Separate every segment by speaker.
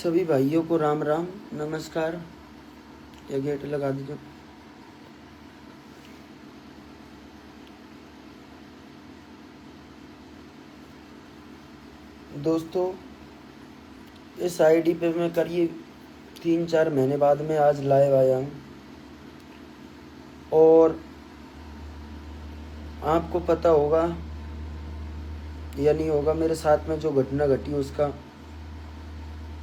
Speaker 1: सभी भाइयों को राम राम नमस्कार। ये गेट लगा दीजिए। दोस्तों, इस आईडी पे मैं करीब 3-4 महीने बाद में आज लाइव आया हूँ और आपको पता होगा या नहीं होगा, मेरे साथ में जो घटना घटी उसका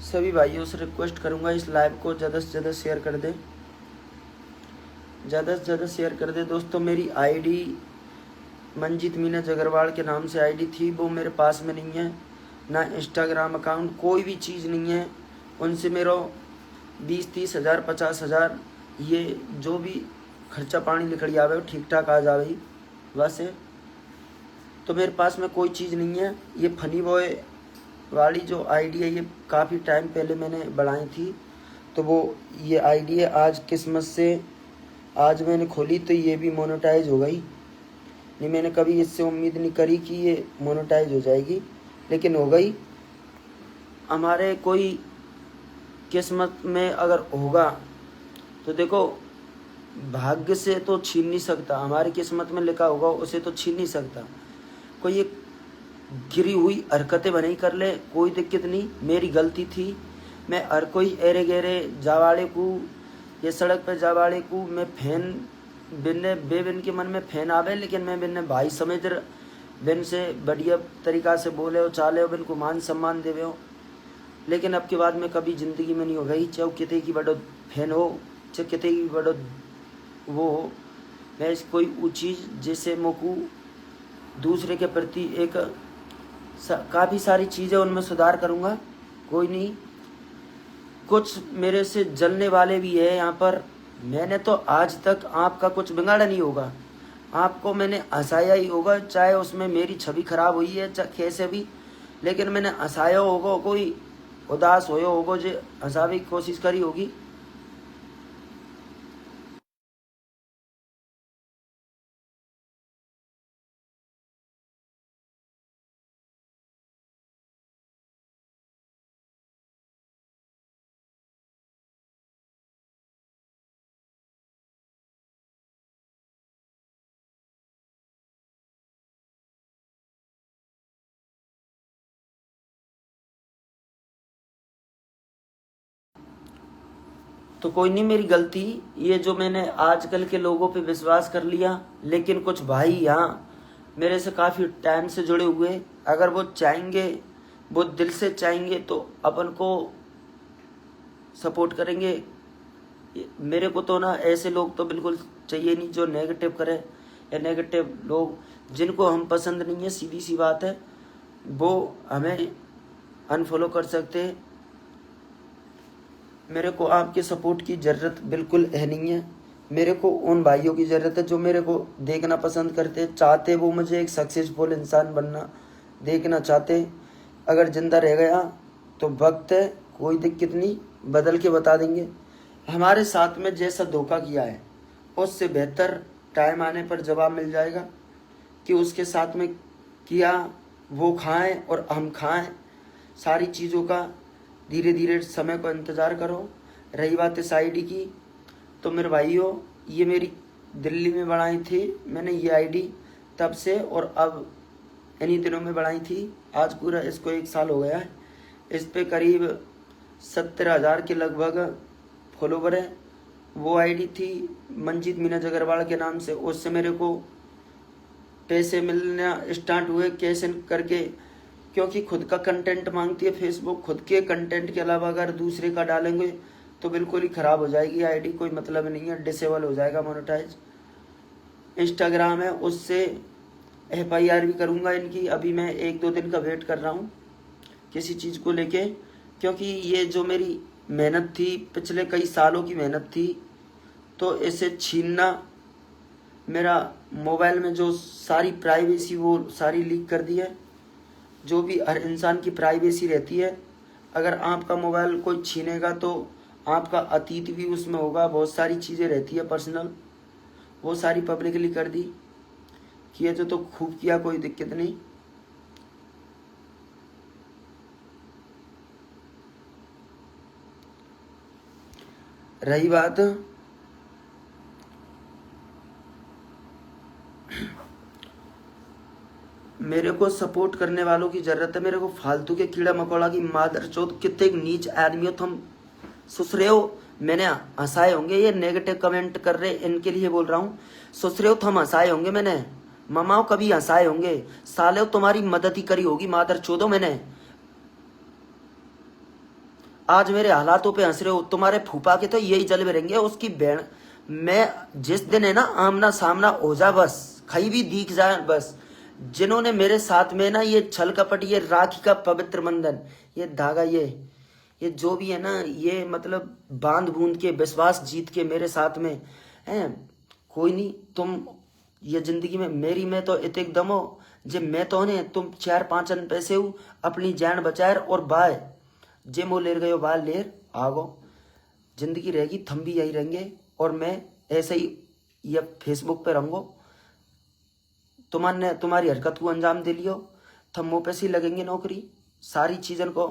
Speaker 1: सभी भाइयों से रिक्वेस्ट करूँगा इस लाइव को ज़्यादा से ज़्यादा शेयर कर दे, ज़्यादा से ज़्यादा शेयर कर दे। दोस्तों, मेरी आईडी मंजीत मीना अग्रवाल के नाम से आईडी थी, वो मेरे पास में नहीं है, ना इंस्टाग्राम अकाउंट, कोई भी चीज़ नहीं है। उनसे मेरा 20-30 हज़ार 50 हज़ार ये जो भी खर्चा पानी निकल आवे ठीक ठाक आ जावे वैसे। तो मेरे पास में कोई चीज़ नहीं है। ये फनी बॉय वाली जो आईडी है ये काफ़ी टाइम पहले मैंने बनाई थी, तो वो ये आईडी है आज किस्मत से आज मैंने खोली तो ये भी मोनेटाइज हो गई। नहीं, मैंने कभी इससे उम्मीद नहीं करी कि ये मोनेटाइज हो जाएगी, लेकिन हो गई। हमारे कोई किस्मत में अगर होगा तो देखो, भाग्य से तो छीन नहीं सकता, हमारी किस्मत में लिखा होगा उसे तो छीन नहीं सकता। कोई एक गिरी हुई हरकतें बनी कर ले, कोई दिक्कत नहीं, मेरी गलती थी। मैं हर कोई एरे गेरे जावाड़े को ये सड़क पे जावाड़े को मैं फैन बिन्ने बेबिन के मन में फैन आवे, लेकिन मैं बिन्ने भाई समझ बिन से बढ़िया तरीका से बोले हो चाले हो, बिन को मान सम्मान देवे हो। लेकिन अब के बाद में कभी ज़िंदगी में नहीं हो गई, चाहे कितने की बड़ो फैन हो चाहे कितने की बड़ो वो हो। मैं इस कोई वो चीज़ जिससे मोकू दूसरे के प्रति एक काफ़ी सारी चीज़ें उनमें सुधार करूँगा। कोई नहीं, कुछ मेरे से जलने वाले भी है यहाँ पर। मैंने तो आज तक आपका कुछ बिगाड़ा नहीं होगा, आपको मैंने हंसाया ही होगा, चाहे उसमें मेरी छवि खराब हुई है चाहे कैसे भी, लेकिन मैंने हंसाया होगा, कोई उदास होयो होगा जो हंसाने की कोशिश करी होगी। तो कोई नहीं, मेरी गलती ये जो मैंने आजकल के लोगों पे विश्वास कर लिया। लेकिन कुछ भाई यहाँ मेरे से काफ़ी टाइम से जुड़े हुए, अगर वो चाहेंगे, वो दिल से चाहेंगे तो अपन को सपोर्ट करेंगे। मेरे को तो ना ऐसे लोग तो बिल्कुल चाहिए नहीं जो नेगेटिव करे, या नेगेटिव लोग जिनको हम पसंद नहीं है, सीधी सी बात है, वो हमें अनफॉलो कर सकते हैं। मेरे को आपके सपोर्ट की ज़रूरत बिल्कुल है नहीं है। मेरे को उन भाइयों की ज़रूरत है जो मेरे को देखना पसंद करते, चाहते वो मुझे एक सक्सेसफुल इंसान बनना देखना चाहते। अगर ज़िंदा रह गया तो वक्त है, कोई दिक्कत नहीं, बदल के बता देंगे। हमारे साथ में जैसा धोखा किया है उससे बेहतर टाइम आने पर जवाब मिल जाएगा कि उसके साथ में किया वो खाएं और हम खाएं। सारी चीज़ों का धीरे धीरे समय को इंतज़ार करो। रही बात इस आईडी की, तो मेरे भाइयों ये मेरी दिल्ली में बनाई थी मैंने ये आईडी तब से, और अब इन्हीं दिनों में बनाई थी। आज पूरा इसको 1 साल हो गया है। इस पे करीब 70,000 के लगभग फॉलोवर है। वो आईडी थी मंजीत मीना अग्रवाल के नाम से। उससे मेरे को पैसे मिलना स्टार्ट हुए कैसे करके, क्योंकि खुद का कंटेंट मांगती है फेसबुक। खुद के कंटेंट के अलावा अगर दूसरे का डालेंगे तो बिल्कुल ही ख़राब हो जाएगी आईडी, कोई मतलब नहीं है, डिसेबल हो जाएगा मोनेटाइज। इंस्टाग्राम है, उससे FIR भी करूँगा इनकी। अभी मैं 1-2 दिन का वेट कर रहा हूँ किसी चीज़ को लेके, क्योंकि ये जो मेरी मेहनत थी, पिछले कई सालों की मेहनत थी, तो इसे छीनना, मेरा मोबाइल में जो सारी प्राइवेसी वो सारी लीक कर दी है। जो भी हर इंसान की प्राइवेसी रहती है, अगर आपका मोबाइल कोई छीनेगा तो आपका अतीत भी उसमें होगा, बहुत सारी चीज़ें रहती है पर्सनल, वो सारी पब्लिकली कर दी। किए तो खूब किया, कोई दिक्कत नहीं। रही बात मेरे को सपोर्ट करने वालों की जरूरत है, मेरे को फालतू के कीड़ा मकोड़ा की मादर चौथ कितने नीच आदमी हो तुम, सुस रहे हो। मैंने हंसाए होंगे, ये नेगेटिव कमेंट कर रहे इनके लिए बोल रहा हूँ। सुस रहे हो तुम, हंसाए होंगे मैंने, ममाओ कभी हंसाए होंगे, साले तुम्हारी मदद ही करी होगी मादर चौधो मैंने। आज मेरे हालातों पे हंस रहे हो, तुम्हारे फूफा के तो यही जलवे रहेंगे उसकी बहन। मैं जिस दिन है ना आमना सामना हो जा, बस कहीं भी दिख जाए बस। जिन्होंने मेरे साथ में ना ये छल कपट, ये राखी का पवित्र बंधन, ये धागा, ये जो भी है ना, ये मतलब बांध बूंद के विश्वास जीत के मेरे साथ में है। कोई नहीं, तुम ये जिंदगी में मेरी में तो इत एकदम हो जे मैं तो ने तुम 4-5 अन पैसे हो अपनी जान बचाए और बाय जे मो लेर गयो बाल लेर आगो। जिंदगी रहेगी, थम भी यही रहेंगे और मैं ऐसे ही ये फेसबुक पे रहूंगो। तुमने तुम्हारी हरकत को अंजाम दे लियो, थम मुँह पे सी लगेंगे नौकरी, सारी चीज़न को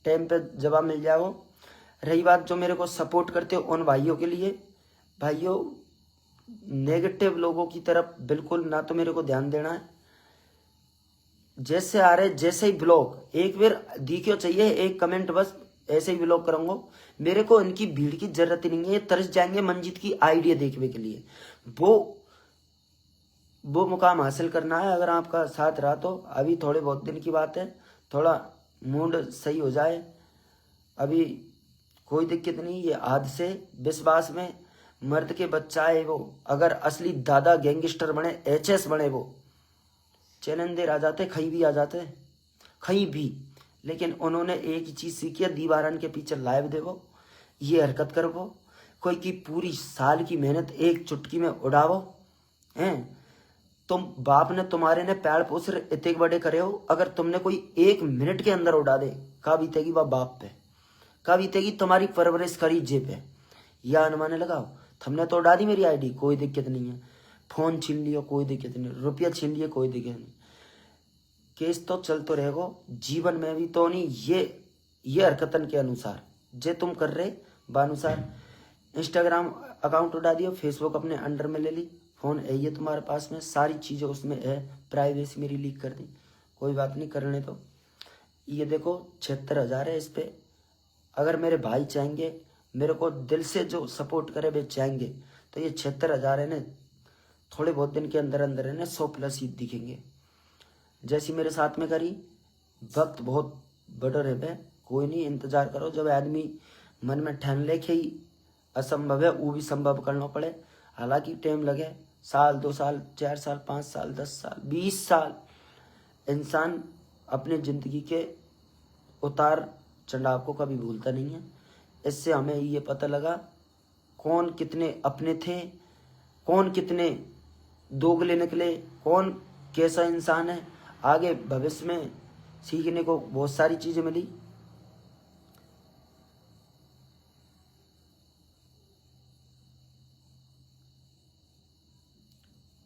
Speaker 1: टाइम पे जवाब मिल जाओ। रही बात जो मेरे को सपोर्ट करते हो उन भाइयों के लिए, भाइयों नेगेटिव लोगों की तरफ बिल्कुल ना तो मेरे को ध्यान देना है। जैसे आ रहे जैसे ही ब्लॉग एक बार दिखियो चाहिए, एक कमेंट बस ऐसे ही ब्लॉग करूंगा। मेरे को इनकी भीड़ की जरूरत ही नहीं है, ये तरस जाएंगे मंजीत की आइडिया देखने के लिए। वो मुकाम हासिल करना है, अगर आपका साथ रहा तो। अभी थोड़े बहुत दिन की बात है, थोड़ा मूड सही हो जाए, अभी कोई दिक्कत नहीं। ये आज से विश्वास में मर्द के बच्चा है वो, अगर असली दादा गैंगस्टर बने, एचएस बने, वो चैलेंजर आ जाते, कहीं भी आ जाते, कहीं भी। लेकिन उन्होंने एक ही चीज सीखी है, दीवारन के पीछे लाइव देवो, ये हरकत करो, कोई की पूरी साल की मेहनत एक चुटकी में उड़ावो हैं। तुम बाप ने तुम्हारे ने पैर पोस इतने बड़े करे हो, अगर तुमने कोई 1 मिनट के अंदर उड़ा दे, का बीतेगी वह बाप पे, का बीतेगी तुम्हारी परवरिश करी जे पे, या अनुमाने लगाओ। तुमने तो उड़ा दी मेरी आईडी, कोई दिक्कत नहीं है, फोन छीन लियो कोई दिक्कत नहीं, रुपया छीन लियो कोई दिक्कत नहीं, केस तो चल तो रहेगो जीवन में भी तो नहीं। ये हरकतन के अनुसार जे तुम कर रहे बानुसार, इंस्टाग्राम अकाउंट उड़ा दियो, फेसबुक अपने अंडर में ले ली, फोन है ये तुम्हारे पास में, सारी चीजें उसमें है, प्राइवेसी मेरी लीक कर दी, कोई बात नहीं करने तो। ये देखो 76,000 है इस पे। अगर मेरे भाई चाहेंगे, मेरे को दिल से जो सपोर्ट करे वे चाहेंगे, तो ये 76,000 है ना, थोड़े बहुत दिन के अंदर अंदर है ना 100+ ही दिखेंगे। जैसी मेरे साथ में करी, वक्त बहुत बड़ा रहे, कोई नहीं, इंतजार करो। जब आदमी मन में ठान ले कि असंभव है वो भी संभव करना पड़े, हालांकि टाइम लगे, 1 साल 2 साल 4 साल 5 साल 10 साल 20 साल, इंसान अपने जिंदगी के उतार चढ़ाव को कभी भूलता नहीं है। इससे हमें ये पता लगा कौन कितने अपने थे, कौन कितने दोगले निकले, कौन कैसा इंसान है। आगे भविष्य में सीखने को बहुत सारी चीजें मिली।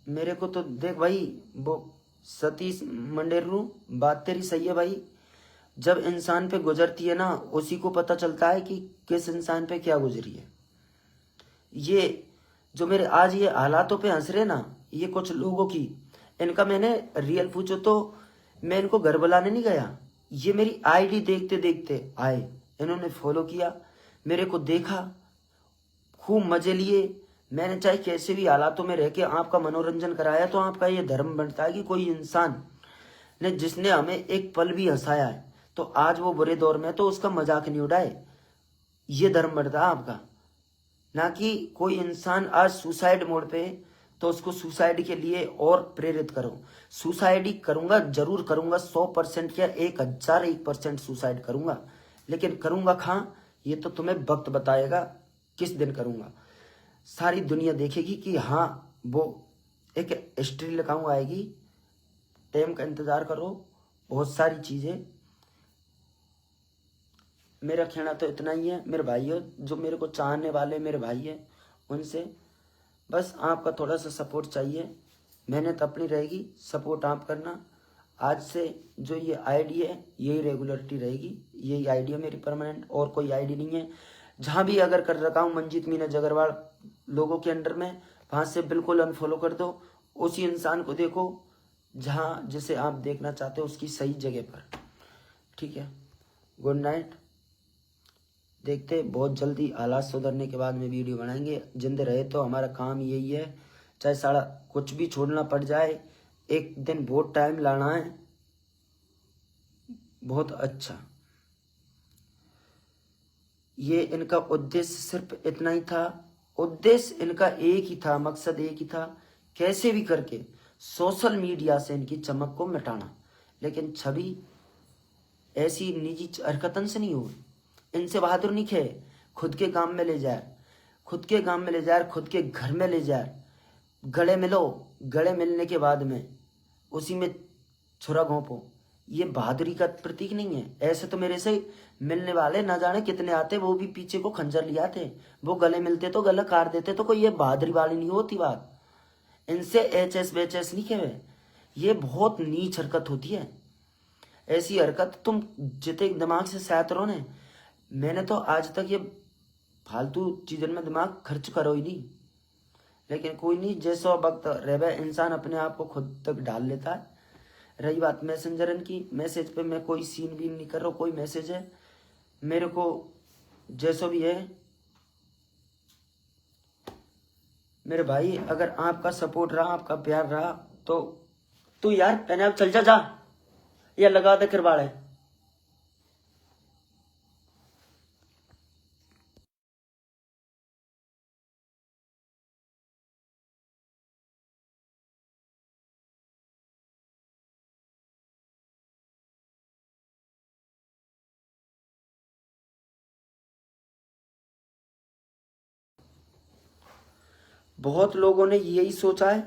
Speaker 1: मेरे को तो देख भाई, वो सतीश मंडेरू बात तेरी सही है भाई। जब इंसान पे गुजरती है ना, उसी को पता चलता है कि किस इंसान पे क्या गुजरी है। ये जो मेरे आज ये हालातों पे हंस रहे ना, ये कुछ लोगों की, इनका मैंने रियल पूछो तो मैं इनको घर बुलाने नहीं गया, ये मेरी आईडी देखते देखते आए, इन्होंने फॉलो किया, मेरे को देखा, खूब मजे लिए। मैंने चाहे कैसे भी हालातों में रह के आपका मनोरंजन कराया, तो आपका ये धर्म बनता है कि कोई इंसान ने जिसने हमें एक पल भी हंसाया है, तो आज वो बुरे दौर में तो उसका मजाक नहीं उड़ाए, ये धर्म बनता है आपका। ना कि कोई इंसान आज सुसाइड मोड पे, तो उसको सुसाइड के लिए और प्रेरित करो। सुसाइड ही करूंगा, जरूर करूंगा, 100% या 1001% सुसाइड करूंगा, लेकिन करूंगा कहाँ, ये तो तुम्हें वक्त बताएगा किस दिन करूंगा। सारी दुनिया देखेगी कि हाँ वो एक हिस्ट्री लिखाऊंगा, आएगी, टाइम का इंतजार करो। बहुत सारी चीजें, मेरा कहना तो इतना ही है मेरे भाइयों, जो मेरे को चाहने वाले मेरे भाई हैं, उनसे बस आपका थोड़ा सा सपोर्ट चाहिए। मेहनत अपनी रहेगी, सपोर्ट आप करना। आज से जो ये आईडी है यही रेगुलरिटी रहेगी, यही आईडी है मेरी परमानेंट, और कोई आईडी नहीं है। जहाँ भी अगर कर रखा हूँ मंजीत मीनज अग्रवाल लोगों के अंडर में, वहाँ से बिल्कुल अनफॉलो कर दो। उसी इंसान को देखो जहाँ जिसे आप देखना चाहते हो उसकी सही जगह पर। ठीक है, गुड नाइट। देखते बहुत जल्दी हालात सुधरने के बाद में वीडियो बनाएंगे। जिंदे रहे तो हमारा काम यही है, चाहे सारा कुछ भी छोड़ना पड़ जाए, एक दिन बहुत टाइम लाना है। बहुत अच्छा, ये इनका उद्देश्य सिर्फ इतना ही था। उद्देश्य इनका एक ही था, मकसद एक ही था, कैसे भी करके सोशल मीडिया से इनकी चमक को मिटाना। लेकिन छवि ऐसी निजी हरकतन से नहीं हुई। इनसे बहादुर नहीं खे, खुद के काम में ले जाए, खुद के काम में ले जाए, खुद के घर में ले जाए, गले मिलो, गले मिलने के बाद में उसी में छुरा घोंपो। ये बहादुरी का प्रतीक नहीं है। ऐसे तो मेरे से मिलने वाले ना जाने कितने आते, वो भी पीछे को खंजर लिया थे, वो गले मिलते तो गला काट देते, तो कोई ये बहादुरी वाली नहीं होती बात। इनसे एचएस वेचएस नहीं खेवे, ये बहुत नीच हरकत होती है। ऐसी हरकत तुम जितने दिमाग से शायद रहो ने, मैंने तो आज तक ये फालतू चीजों में दिमाग खर्च करो ही नहीं। लेकिन कोई नहीं, जैसा वक्त रहे इंसान अपने आप को खुद तक डाल लेता है। रही बात मैसेंजर की, मैसेज पे मैं कोई सीन भी नहीं कर रहा, कोई मैसेज है मेरे को जैसा भी है मेरे भाई, अगर आपका सपोर्ट रहा, आपका प्यार रहा तो यार पहले आप चल जा या लगा दे किरवाड़े। बहुत लोगों ने यही सोचा है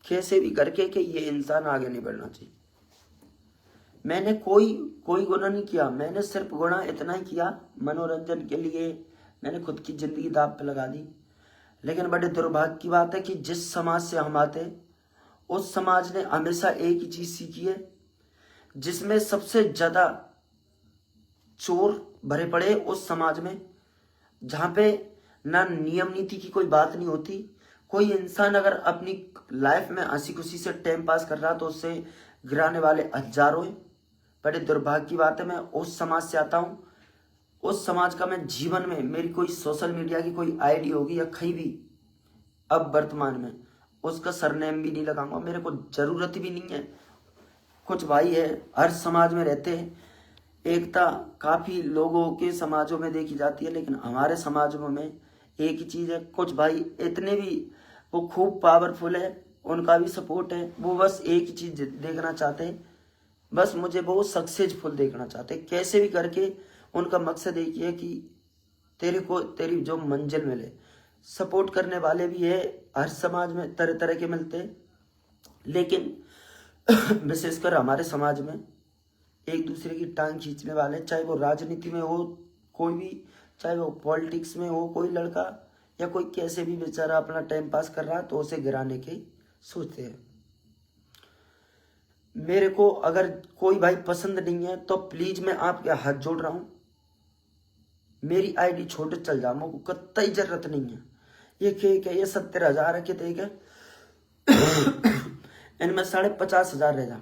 Speaker 1: कैसे भी करके कि ये इंसान आगे नहीं बढ़ना चाहिए। मैंने कोई गुनाह नहीं किया, मैंने सिर्फ गुनाह इतना ही किया, मनोरंजन के लिए मैंने खुद की जिंदगी दांव पे लगा दी। लेकिन बड़े दुर्भाग्य की बात है कि जिस समाज से हम आते, उस समाज ने हमेशा एक ही चीज सीखी है, जिसमें सबसे ज्यादा चोर भरे पड़े उस समाज में, जहां पे ना नियम नीति की कोई बात नहीं होती। कोई इंसान अगर अपनी लाइफ में हंसी खुशी से टाइम पास कर रहा तो उससे गिराने वाले हजारों हैं। बड़े दुर्भाग्य की बात है, मैं उस समाज से आता हूं, उस समाज का मैं जीवन में मेरी कोई सोशल मीडिया की कोई आईडी होगी या कहीं भी अब वर्तमान में उसका सरनेम भी नहीं लगाऊंगा, मेरे को जरूरत भी नहीं है। कुछ भाई है हर समाज में रहते हैं, एकता काफी लोगों के समाजों में देखी जाती है, लेकिन हमारे समाजों में एक ही चीज है। कुछ भाई इतने भी वो खूब पावरफुल है, उनका भी सपोर्ट है, वो बस एक ही चीज देखना चाहते हैं, बस मुझे वो सक्सेसफुल देखना चाहते हैं। कैसे भी करके उनका मकसद एक ही है कि तेरे को तेरी जो मंजिल मिले। सपोर्ट करने वाले भी है हर समाज में, तरह तरह के मिलते हैं, लेकिन विशेषकर हमारे समाज में एक दूसरे की टांग खींचने वाले, चाहे वो राजनीति में हो कोई भी, चाहे वो पॉलिटिक्स में हो कोई लड़का, या कोई कैसे भी बेचारा अपना टाइम पास कर रहा है तो उसे गिराने के सोचते हैं। मेरे को अगर कोई भाई पसंद नहीं है तो प्लीज मैं आपके हाथ जोड़ रहा हूं, मेरी आईडी छोड़ चल जा, मुझको कतई जरूरत नहीं है। ये केक है, ये 70,000 के देख है, इनमें 50,500 रह जा।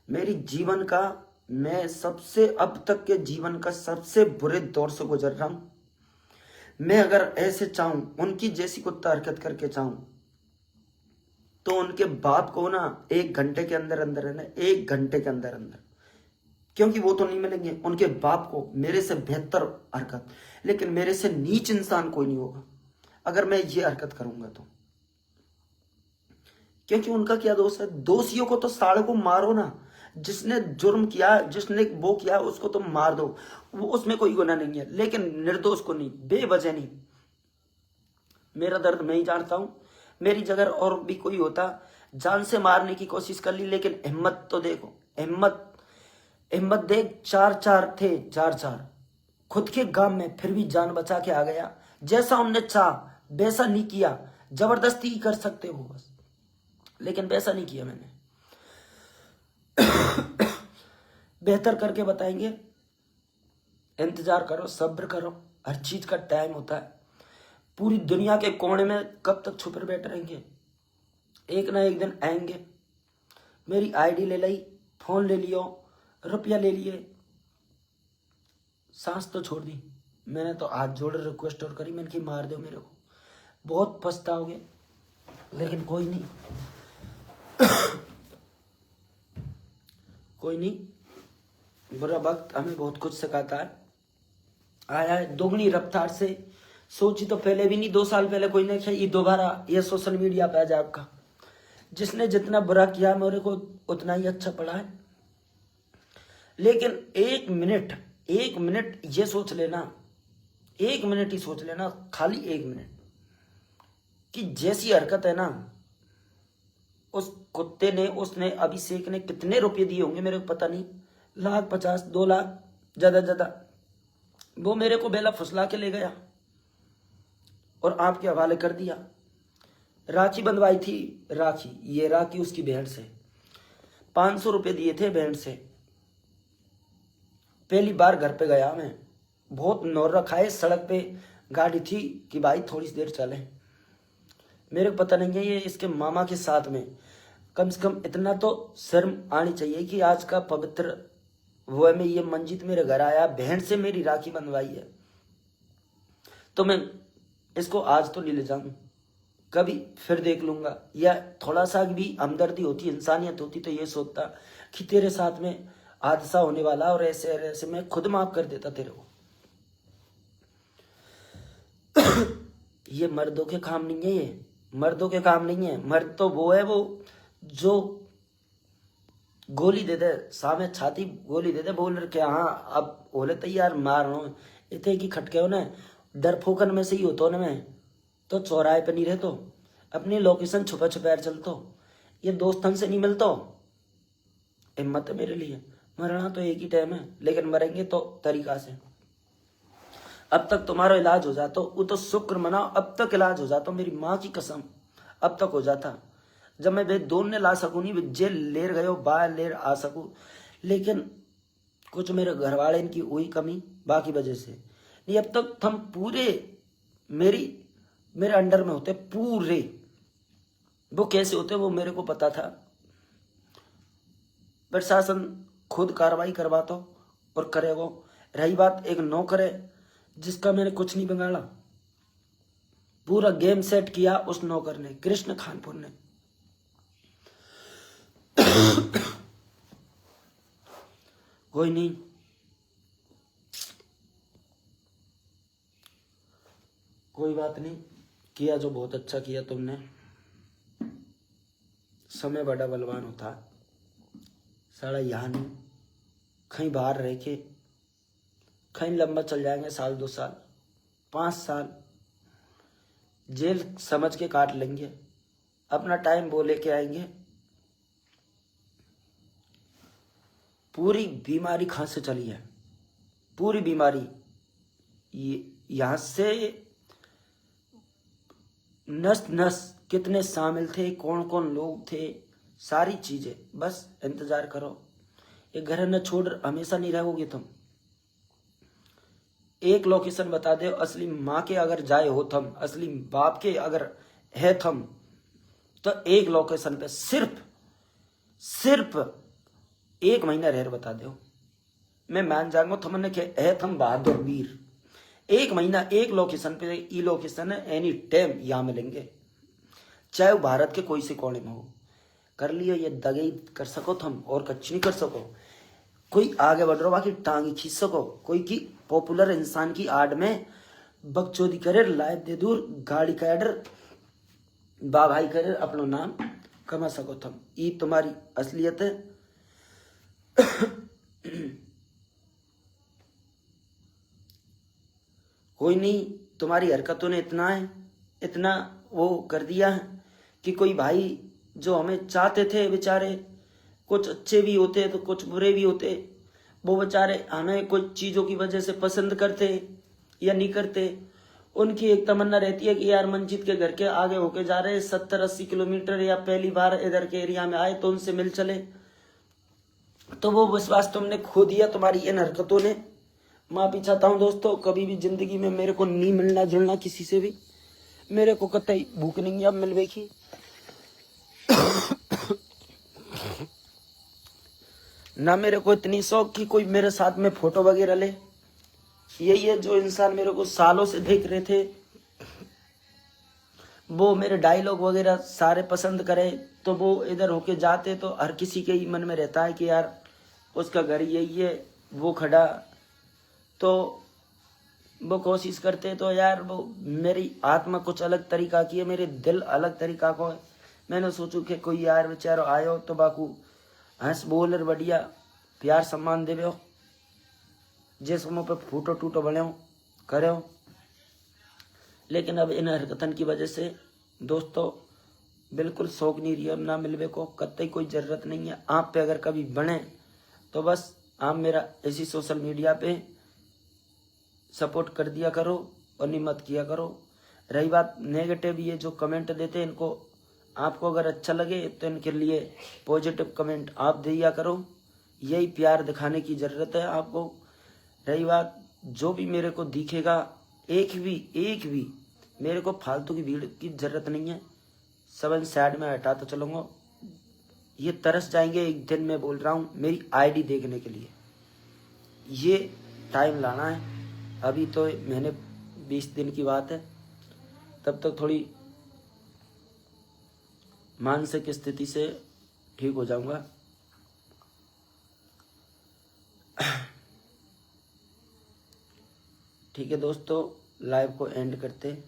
Speaker 1: मेरी जीवन का, मैं सबसे अब तक के जीवन का सबसे बुरे दौर से गुजर रहा हूं। मैं अगर ऐसे चाहूं, उनकी जैसी कुत्ता हरकत करके चाहूं, तो उनके बाप को ना 1 घंटे के अंदर अंदर है ना, 1 घंटे के अंदर अंदर, क्योंकि वो तो नहीं मिलेंगे उनके बाप को मेरे से बेहतर हरकत, लेकिन मेरे से नीच इंसान कोई नहीं होगा अगर मैं ये हरकत करूंगा तो। क्योंकि उनका क्या दोष है? दोषियों को तो साले को मारो ना, जिसने जुर्म किया, जिसने वो किया उसको तो मार दो, वो उसमें कोई गुनाह नहीं है, लेकिन निर्दोष को नहीं, बेवजह नहीं। मेरा दर्द मैं ही जानता हूं, मेरी जगह और भी कोई होता जान से मारने की कोशिश कर ली, लेकिन हिम्मत तो देखो, हिम्मत देख, 4 थे, 4 खुद के गांव में, फिर भी जान बचा के आ गया। जैसा उनने चाह वैसा नहीं किया, जबरदस्ती ही कर सकते हो बस, लेकिन वैसा नहीं किया मैंने। बेहतर करके बताएंगे, इंतजार करो, सब्र करो, हर चीज का टाइम होता है। पूरी दुनिया के कोने में कब तक छुपे बैठ रहेंगे, एक ना एक दिन आएंगे। मेरी आईडी ले ली, फोन ले लियो, रुपया ले लिए, सांस तो छोड़ दी। मैंने तो हाथ जोड़ रिक्वेस्ट और करी, मैंने कि मार दो मेरे को, बहुत पछताओगे, लेकिन कोई नहीं कोई नहीं। बुरा वक्त हमें बहुत कुछ सिखाता है। आया है दोगुनी रफ्तार से, सोची तो पहले भी नहीं, 2 साल पहले कोई नहीं किया, ये दोबारा ये सोशल मीडिया पे आ जाए आपका। जिसने जितना बुरा किया मेरे को उतना ही अच्छा पड़ा है। लेकिन एक मिनट ये सोच लेना, 1 मिनट ही सोच लेना, खाली 1 मिनट, कि जैसी हरकत है ना, उस कुत्ते ने, उसने अभिषेक ने कितने रुपए दिए होंगे मेरे को पता नहीं, 1,50,000 50 2 लाख ज्यादा, वो मेरे को बेला फुसला के ले गया और आपके हवाले कर दिया। राखी बंधवाई थी, ये राखी उसकी बहन से, 500 रुपए दिए थे बहन से। पहली बार घर पे गया मैं, बहुत नौर रखा है, सड़क पे गाड़ी थी कि भाई थोड़ी सी देर चले, मेरे को पता नहीं है ये इसके मामा के साथ में, कम से कम इतना तो शर्म आनी चाहिए कि आज का पवित्र वो में ये मंजीत मेरे घर आया, बहन से मेरी राखी बंधवाई है, तो मैं इसको आज तो नहीं ले जाऊं, कभी फिर देख लूंगा। या थोड़ा सा भी हमदर्दी होती, इंसानियत होती, तो ये सोचता कि तेरे साथ में हादसा होने वाला और ऐसे ऐसे मैं खुद माफ कर देता तेरे को। ये मर्दों के काम नहीं है, ये मर्दों के काम नहीं है। मर्द तो वो है, वो जो गोली दे दे सामने, छाती गोली दे दे, बोल रहे क्या हाँ अब बोले तैयार मार रहा हूँ, इतने की खटके हो ना, डर फोकन में से ही होता ना, मैं तो चौराहे पे नहीं रहतो, अपनी लोकेशन छुपा छुपा चलतो, ये दोस्तन से नहीं मिलतो। हिम्मत है मेरे लिए, मरना तो एक ही टाइम है, लेकिन मरेंगे तो तरीका से। अब तक तुम्हारा इलाज हो जाता, वो तो शुक्र मनाओ, अब तक इलाज हो जाता, मेरी माँ की कसम अब तक हो जाता। जब मैं वे दोनों ने ला सकूँ नहीं, जेल लेर गयो बाहर लेर आ सकूँ, लेकिन कुछ मेरे घर वाले इनकी हुई कमी, बाकी वजह से नहीं। अब तक हम पूरे मेरे अंडर में होते पूरे, वो कैसे होते वो मेरे को पता था। प्रशासन खुद कार्रवाई करवाता और करेगा। रही बात एक नौकर है जिसका मैंने कुछ नहीं बिगाड़ा, पूरा गेम सेट किया उस नौकर ने, कृष्ण खानपुर ने। कोई नहीं, कोई बात नहीं, किया जो बहुत अच्छा किया तुमने। समय बड़ा बलवान होता, सारा यहाँ नहीं, कहीं बाहर रह के कहीं लंबा चल जाएंगे, 1 2 साल 5 साल जेल समझ के काट लेंगे, अपना टाइम वो लेके आएंगे। पूरी बीमारी कहाँ से चली है, पूरी बीमारी यहां से नस नस कितने शामिल थे, कौन कौन लोग थे, सारी चीजें। बस इंतजार करो, ये घर न छोड़ हमेशा नहीं रहोगे तुम। एक लोकेशन बता दे, असली माँ के अगर जाए हो थम, असली बाप के अगर है थम, तो एक लोकेशन पे सिर्फ 1 महीना रह बता दो, मैं मान जाऊंगा तुमने के है थम बहादुर वीर। 1 महीना एक लोकेशन पे, ई लोकेशन है, एनी टाइम यहाँ मिलेंगे, चाहे वो भारत के कोई से कोने में हो। कर लियो ये दगे कर सको तुम, और कुछ नहीं कर सको। कोई आगे बढ़ रहा बाकी टांगी खींच सको, कोई की पॉपुलर इंसान की आड़ में बकचोदी करे, लाइव दे दूर गाड़ी का एडर बा भाई करे, अपना नाम कमा सको तुम। ये तुम्हारी असलियत है। कोई नहीं, तुम्हारी हरकतों ने इतना वो कर दिया है कि कोई भाई जो हमें चाहते थे बेचारे, कुछ अच्छे भी होते तो कुछ बुरे भी होते, वो बेचारे हमें कुछ चीजों की वजह से पसंद करते या नहीं करते। उनकी एक तमन्ना रहती है कि यार मंजीत के घर के आगे होके जा रहे 70-80 किलोमीटर, या पहली बार इधर के एरिया में आए तो उनसे मिल चले। तो वो विश्वास तुमने खो दिया, तुम्हारी इन हरकतों ने माफी चाहता हूँ दोस्तों, कभी भी जिंदगी में मेरे को नहीं मिलना जुलना किसी से भी। मेरे को कतई भूख नहीं है अब मिलवे की। ना मेरे को इतनी शौक कि कोई मेरे साथ में फोटो वगैरह ले। यही है जो इंसान मेरे को सालों से देख रहे थे, वो मेरे डायलॉग वगैरह सारे पसंद करे, तो वो इधर होके जाते तो हर किसी के ही मन में रहता है कि यार उसका घर यही है, वो खड़ा, तो वो कोशिश करते तो यार वो मेरी आत्मा कुछ अलग तरीका की है, मेरे दिल अलग तरीका को है। मैंने सोचू कि कोई यार बेचारो आयो तो बाकू हंस बोल बढ़िया प्यार सम्मान देवे हो, जिस मुँह पे फूटो टूटो बने हो करे हो। लेकिन अब इन हरकतन की वजह से दोस्तों बिल्कुल शौक नहीं रही, अब ना मिलवे को कतई कोई जरूरत नहीं है। आप पे अगर कभी बने तो बस आप मेरा इसी सोशल मीडिया पे सपोर्ट कर दिया करो और नहीं मत किया करो। रही बात नेगेटिव, ये जो कमेंट देते हैं इनको आपको अगर अच्छा लगे तो इनके लिए पॉजिटिव कमेंट आप दिया करो, यही प्यार दिखाने की ज़रूरत है आपको। रही बात जो भी मेरे को दिखेगा, एक भी मेरे को फालतू की भीड़ की ज़रूरत नहीं है, सब इन साइड में हटाता चलूँगा। ये तरस जाएंगे एक दिन, मैं बोल रहा हूँ, मेरी आईडी देखने के लिए। ये टाइम लाना है, अभी तो महीने 20 दिन की बात है, तब तक थोड़ी मानसिक स्थिति से ठीक हो जाऊंगा। ठीक है दोस्तों, लाइव को एंड करते हैं।